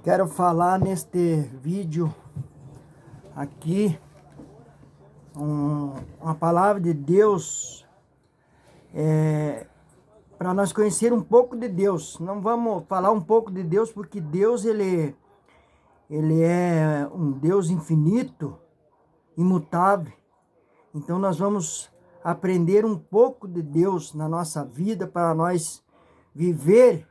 Quero falar neste vídeo aqui uma palavra de Deus para nós conhecer um pouco de Deus. Não vamos falar um pouco de Deus porque Deus ele é um Deus infinito, imutável. Então nós vamos aprender um pouco de Deus na nossa vida para nós viver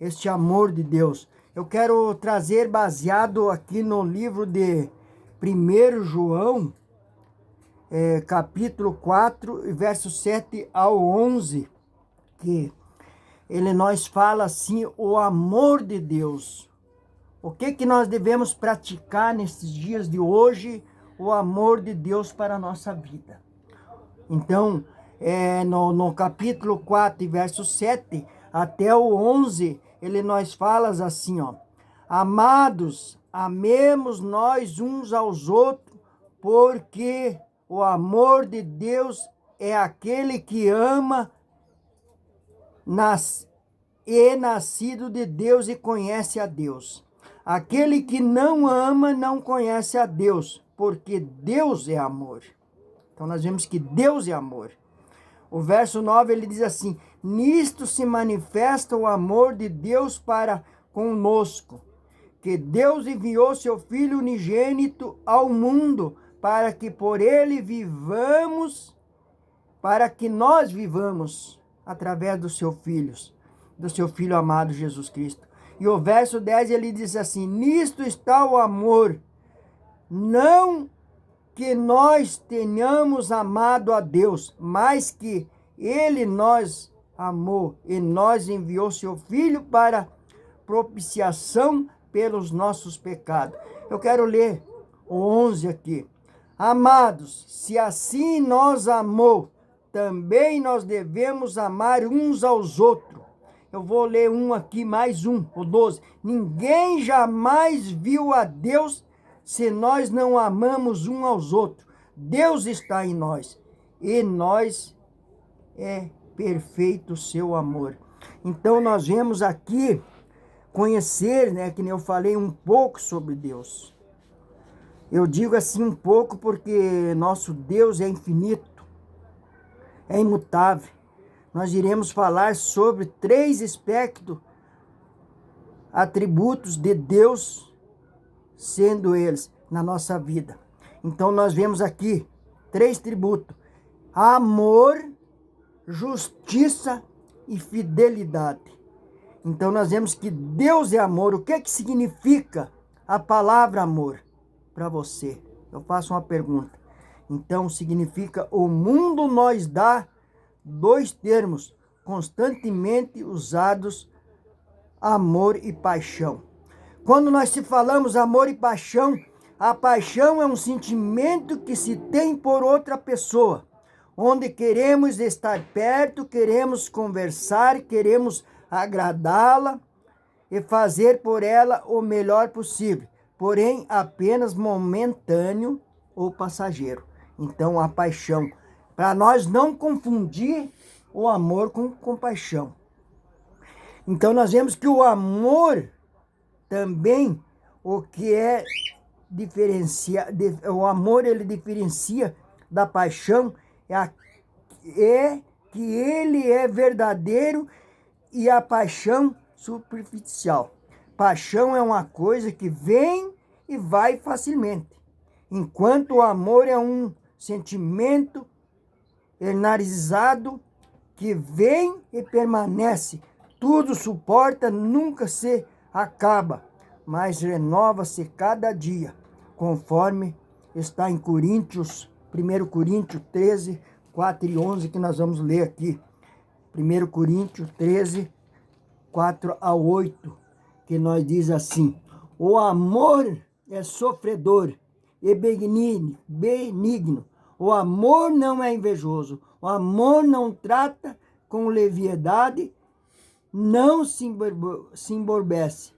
este amor de Deus. Eu quero trazer baseado aqui no livro de 1 João, capítulo 4, versos 7 ao 11, que ele nos fala assim, o amor de Deus. O que nós devemos praticar nesses dias de hoje? O amor de Deus para a nossa vida. Então, no capítulo 4, verso 7 até o 11, ele nos fala assim, ó. Amados, amemos nós uns aos outros, porque o amor de Deus é aquele que ama é nascido de Deus e conhece a Deus. Aquele que não ama não conhece a Deus, porque Deus é amor. Então nós vemos que Deus é amor. O verso 9 ele diz assim: nisto se manifesta o amor de Deus para conosco, que Deus enviou seu Filho unigênito ao mundo para que por ele vivamos, para que nós vivamos através do seu Filho amado Jesus Cristo. E o verso 10 ele diz assim: nisto está o amor, não que nós tenhamos amado a Deus, mas que Ele nos amou e nos enviou seu Filho para propiciação pelos nossos pecados. Eu quero ler o 11 aqui. Amados, se assim nos amou, também nós devemos amar uns aos outros. Eu vou ler aqui, mais o 12. Ninguém jamais viu a Deus se nós não amamos uns aos outros. Deus está em nós e nós é perfeito o seu amor. Então nós vemos aqui conhecer, que nem eu falei, um pouco sobre Deus. Eu digo assim um pouco porque nosso Deus é infinito, é imutável. Nós iremos falar sobre 3 aspectos, atributos de Deus, sendo eles na nossa vida. Então nós vemos aqui 3 atributos: amor, justiça e fidelidade. Então nós vemos que Deus é amor. O que significa a palavra amor para você? Eu faço uma pergunta. Então significa: o mundo nos dá 2 termos constantemente usados, amor e paixão. Quando nós se falamos amor e paixão, a paixão é um sentimento que se tem por outra pessoa, onde queremos estar perto, queremos conversar, queremos agradá-la e fazer por ela o melhor possível, porém apenas momentâneo ou passageiro. Então a paixão, para nós não confundir o amor com compaixão. Então nós vemos que o amor também, o amor ele diferencia da paixão, é que ele é verdadeiro e a paixão superficial. Paixão é uma coisa que vem e vai facilmente, enquanto o amor é um sentimento enraizado que vem e permanece, tudo suporta, nunca se acaba, mas renova-se cada dia, conforme está em 1 Coríntios 13, 4 e 11, que nós vamos ler aqui. 1 Coríntios 13, 4 a 8, que nós diz assim: o amor é sofredor e benigno. O amor não é invejoso. O amor não trata com leviandade, não se emborboece,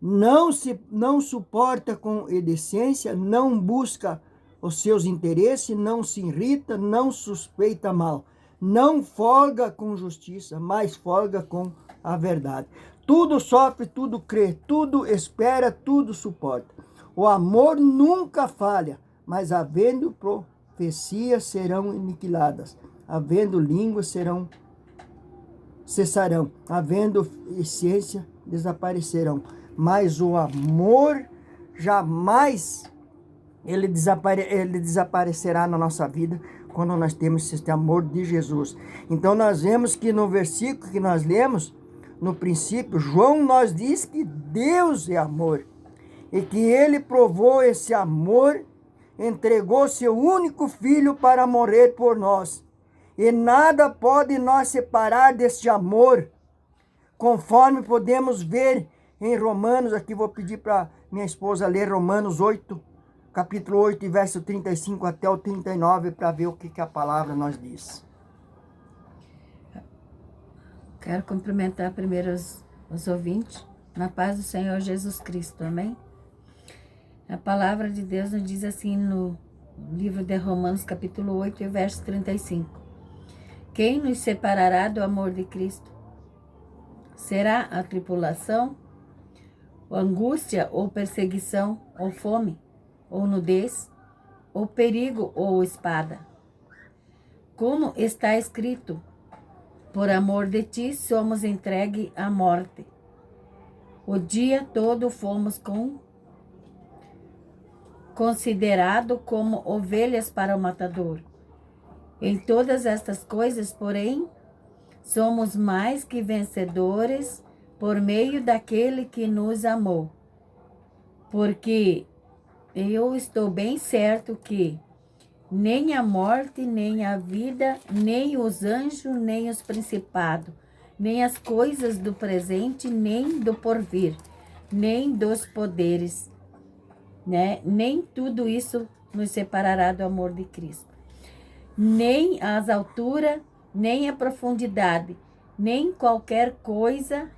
não suporta com indecência, não busca os seus interesses, não se irrita, não suspeita mal, não folga com justiça, mas folga com a verdade. Tudo sofre, tudo crê, tudo espera, tudo suporta. O amor nunca falha, mas havendo profecias serão aniquiladas, havendo línguas cessarão, havendo ciência desaparecerão. Mas o amor jamais ele desaparecerá na nossa vida quando nós temos esse amor de Jesus. Então nós vemos que no versículo que nós lemos, no princípio, João nos diz que Deus é amor e que ele provou esse amor, entregou seu único filho para morrer por nós. E nada pode nos separar deste amor, conforme podemos ver em Romanos. Aqui vou pedir para minha esposa ler Romanos 8, capítulo 8, verso 35 até o 39, para ver o que a palavra nos diz. Quero cumprimentar primeiro os ouvintes, na paz do Senhor Jesus Cristo, amém? A palavra de Deus nos diz assim no livro de Romanos, capítulo 8, verso 35. Quem nos separará do amor de Cristo? Será a tribulação, ou angústia, ou perseguição, ou fome, ou nudez, ou perigo, ou espada? Como está escrito, por amor de ti somos entregue à morte. O dia todo fomos considerado como ovelhas para o matador. Em todas estas coisas, porém, somos mais que vencedores por meio daquele que nos amou. Porque eu estou bem certo que nem a morte, nem a vida, nem os anjos, nem os principados, nem as coisas do presente, nem do porvir, nem dos poderes, né? Nem tudo isso nos separará do amor de Cristo. Nem as alturas, nem a profundidade, nem qualquer coisa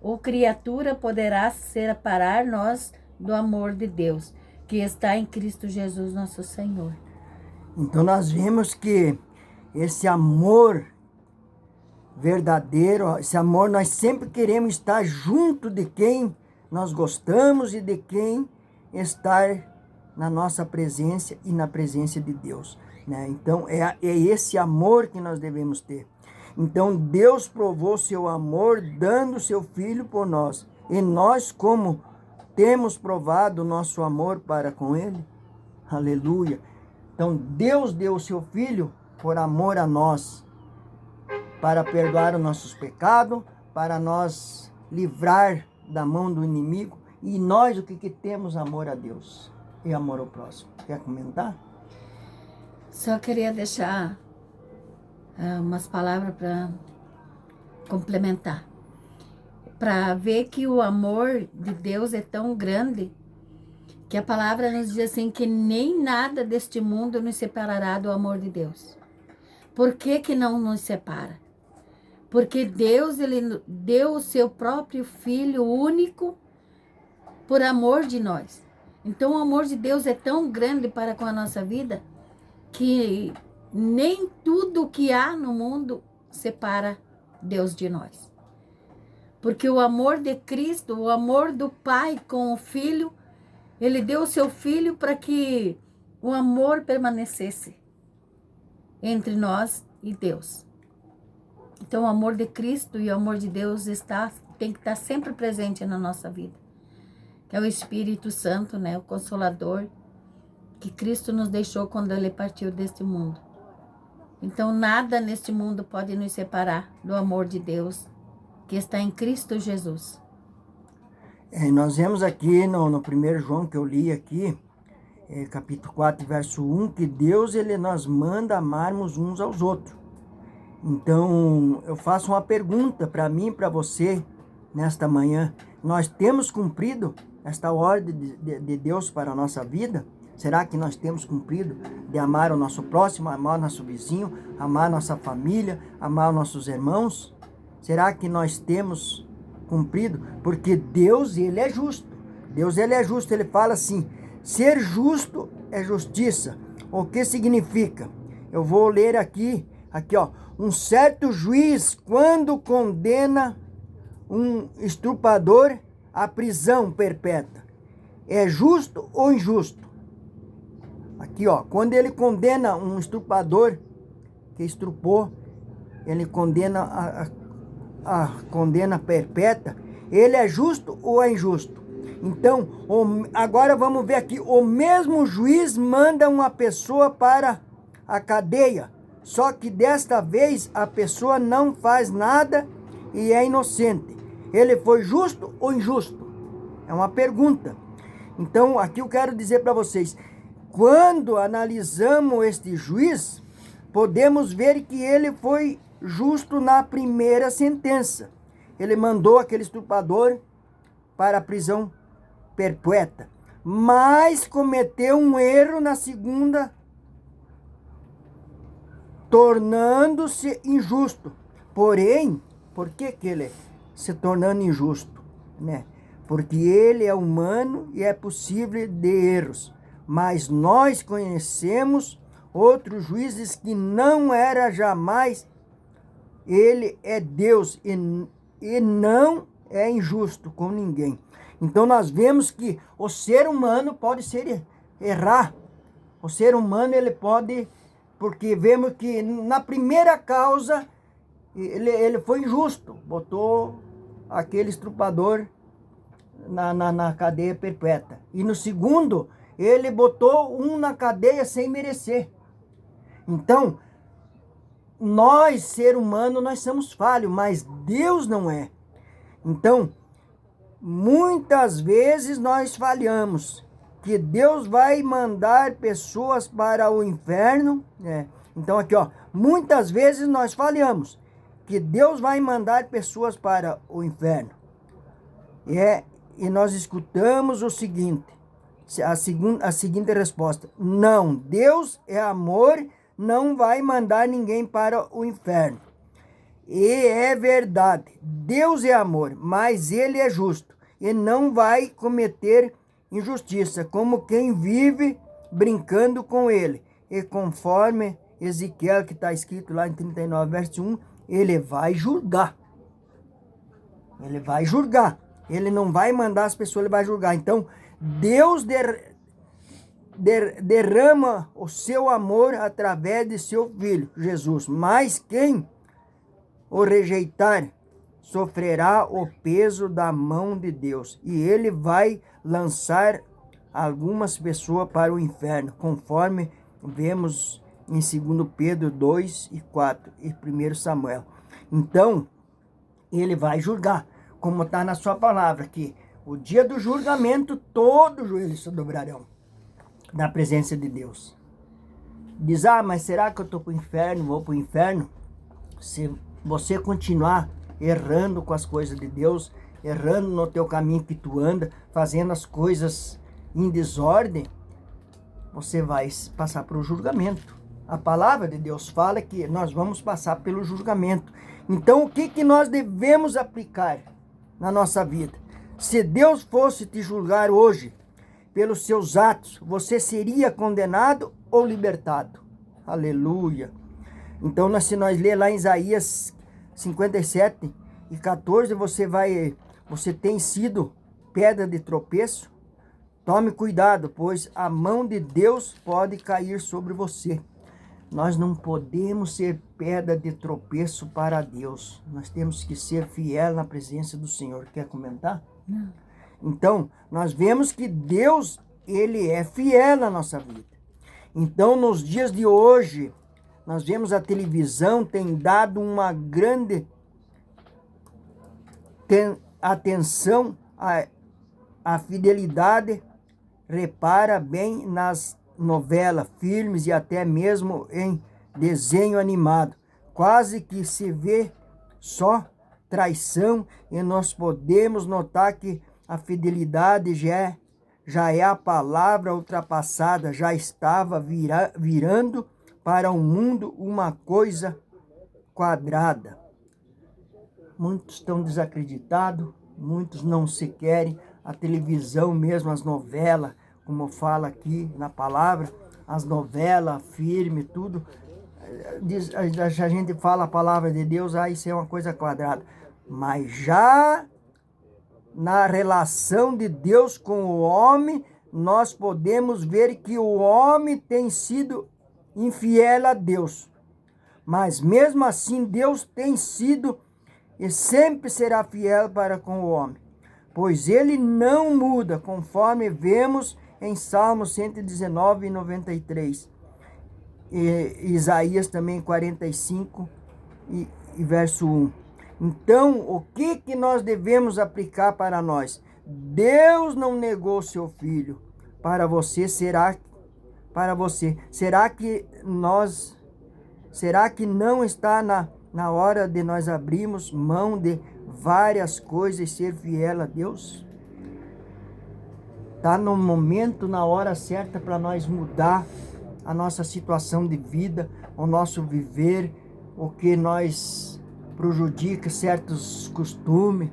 ou criatura poderá separar nós do amor de Deus, que está em Cristo Jesus, nosso Senhor. Então nós vemos que esse amor verdadeiro, esse amor, nós sempre queremos estar junto de quem nós gostamos e de quem está na nossa presença e na presença de Deus, né? Então é esse amor que nós devemos ter. Então Deus provou seu amor dando seu Filho por nós. E nós, como temos provado o nosso amor para com Ele? Aleluia! Então Deus deu o seu Filho por amor a nós, para perdoar os nossos pecados, para nós livrar da mão do inimigo. E nós o que temos? Amor a Deus e amor ao próximo. Quer comentar? Só queria deixar umas palavras para complementar. Para ver que o amor de Deus é tão grande, que a palavra nos diz assim, que nem nada deste mundo nos separará do amor de Deus. Por que que não nos separa? Porque Deus, Ele deu o seu próprio Filho único por amor de nós. Então o amor de Deus é tão grande para com a nossa vida, que nem tudo que há no mundo separa Deus de nós. Porque o amor de Cristo, o amor do Pai com o Filho, Ele deu o seu Filho para que o amor permanecesse entre nós e Deus. Então o amor de Cristo e o amor de Deus tem que estar sempre presente na nossa vida. Que é o Espírito Santo, né, o Consolador, que Cristo nos deixou quando Ele partiu deste mundo. Então nada neste mundo pode nos separar do amor de Deus, que está em Cristo Jesus. Nós vemos aqui no 1 João, que eu li aqui, capítulo 4, verso 1, que Deus ele nos manda amarmos uns aos outros. Então, eu faço uma pergunta para mim e para você nesta manhã. Nós temos cumprido esta ordem de Deus para a nossa vida? Será que nós temos cumprido de amar o nosso próximo, amar o nosso vizinho, amar a nossa família, amar os nossos irmãos? Será que nós temos cumprido? Porque Deus, Ele é justo. Deus, Ele é justo. Ele fala assim, ser justo é justiça. O que significa? Eu vou ler aqui, ó. Um certo juiz, quando condena um estuprador à prisão perpétua. É justo ou injusto? Aqui, ó, quando ele condena um estuprador que estrupou, ele condena a condena perpétua, ele é justo ou é injusto? Então, agora vamos ver aqui, o mesmo juiz manda uma pessoa para a cadeia, só que desta vez a pessoa não faz nada e é inocente. Ele foi justo ou injusto? É uma pergunta. Então, aqui eu quero dizer para vocês, quando analisamos este juiz, podemos ver que ele foi justo na primeira sentença. Ele mandou aquele estuprador para a prisão perpétua, mas cometeu um erro na segunda, tornando-se injusto. Porém, por que ele se tornando injusto, né? Porque ele é humano e é possível de erros. Mas nós conhecemos outros juízes que não era jamais. Ele é Deus e não é injusto com ninguém. Então nós vemos que o ser humano pode errar. O ser humano ele pode, porque vemos que na primeira causa ele foi injusto, botou aquele estuprador na cadeia perpétua. E no segundo, ele botou um na cadeia sem merecer. Então, nós, ser humano, nós somos falhos, mas Deus não é. Então, muitas vezes nós falhamos, que Deus vai mandar pessoas para o inferno, né? Então aqui, ó, muitas vezes nós falhamos, que Deus vai mandar pessoas para o inferno. E nós escutamos o seguinte, a seguinte resposta: não, Deus é amor, não vai mandar ninguém para o inferno. E é verdade, Deus é amor, mas Ele é justo e não vai cometer injustiça, como quem vive brincando com Ele. E conforme Ezequiel, que está escrito lá em 39, verso 1, Ele vai julgar. Ele vai julgar. Ele não vai mandar as pessoas, Ele vai julgar. Então, Deus derrama o seu amor através de seu Filho, Jesus. Mas quem o rejeitar sofrerá o peso da mão de Deus. E Ele vai lançar algumas pessoas para o inferno, conforme vemos em 2 Pedro 2 e 4 e 1 Samuel. Então, Ele vai julgar, como está na sua palavra, que o dia do julgamento, todos os joelhos se dobrarão na presença de Deus. Diz, mas será que eu estou para o inferno, vou para o inferno? Se você continuar errando com as coisas de Deus, errando no teu caminho que tu anda, fazendo as coisas em desordem, você vai passar pelo julgamento. A palavra de Deus fala que nós vamos passar pelo julgamento. Então, o que nós devemos aplicar na nossa vida? Se Deus fosse te julgar hoje pelos seus atos, você seria condenado ou libertado? Aleluia! Então, se nós ler lá em Isaías 57 e 14, você tem sido pedra de tropeço. Tome cuidado, pois a mão de Deus pode cair sobre você. Nós não podemos ser pedra de tropeço para Deus. Nós temos que ser fiel na presença do Senhor. Quer comentar? Não. Então, nós vemos que Deus, Ele é fiel na nossa vida. Então, nos dias de hoje, nós vemos a televisão tem dado uma grande atenção à fidelidade. Repara bem nas novelas, filmes e até mesmo em desenho animado. Quase que se vê só traição e nós podemos notar que a fidelidade já é a palavra ultrapassada, já estava virando para o mundo uma coisa quadrada. Muitos estão desacreditados, muitos não se querem. A televisão mesmo, as novelas, como fala aqui na palavra, as novelas, filme, tudo. A gente fala a palavra de Deus, isso é uma coisa quadrada. Mas já na relação de Deus com o homem, nós podemos ver que o homem tem sido infiel a Deus. Mas mesmo assim, Deus tem sido e sempre será fiel para com o homem, pois ele não muda, conforme vemos em Salmos 119 e 93. E Isaías também 45 e verso 1. Então, o que nós devemos aplicar para nós? Deus não negou seu filho para você, será que não está na hora de nós abrirmos mão de várias coisas e ser fiel a Deus? Está no momento, na hora certa para nós mudar a nossa situação de vida, o nosso viver, o que nós prejudica, certos costumes,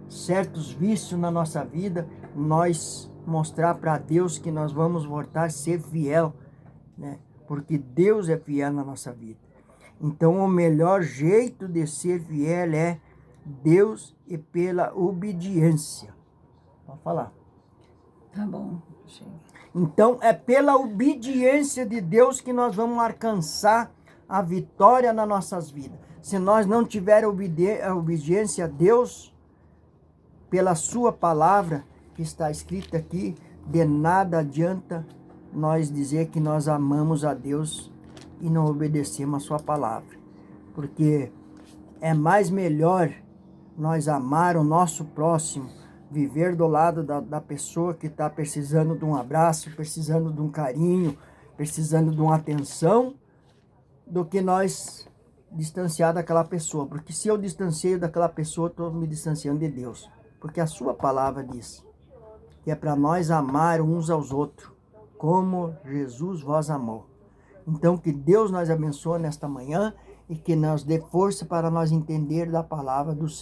certos vícios na nossa vida, nós mostrar para Deus que nós vamos voltar a ser fiel, né? Porque Deus é fiel na nossa vida. Então, o melhor jeito de ser fiel é Deus e pela obediência. Pode falar. Tá bom. Então, é pela obediência de Deus que nós vamos alcançar a vitória nas nossas vidas. Se nós não tivermos a obediência a Deus, pela sua palavra, que está escrita aqui, de nada adianta nós dizer que nós amamos a Deus e não obedecemos a sua palavra. Porque é mais melhor nós amar o nosso próximo, viver do lado da pessoa que está precisando de um abraço, precisando de um carinho, precisando de uma atenção, do que nós distanciar daquela pessoa. Porque se eu distancio daquela pessoa, estou me distanciando de Deus. Porque a sua palavra diz que é para nós amar uns aos outros, como Jesus vos amou. Então, que Deus nos abençoe nesta manhã e que nos dê força para nós entender da palavra do Senhor.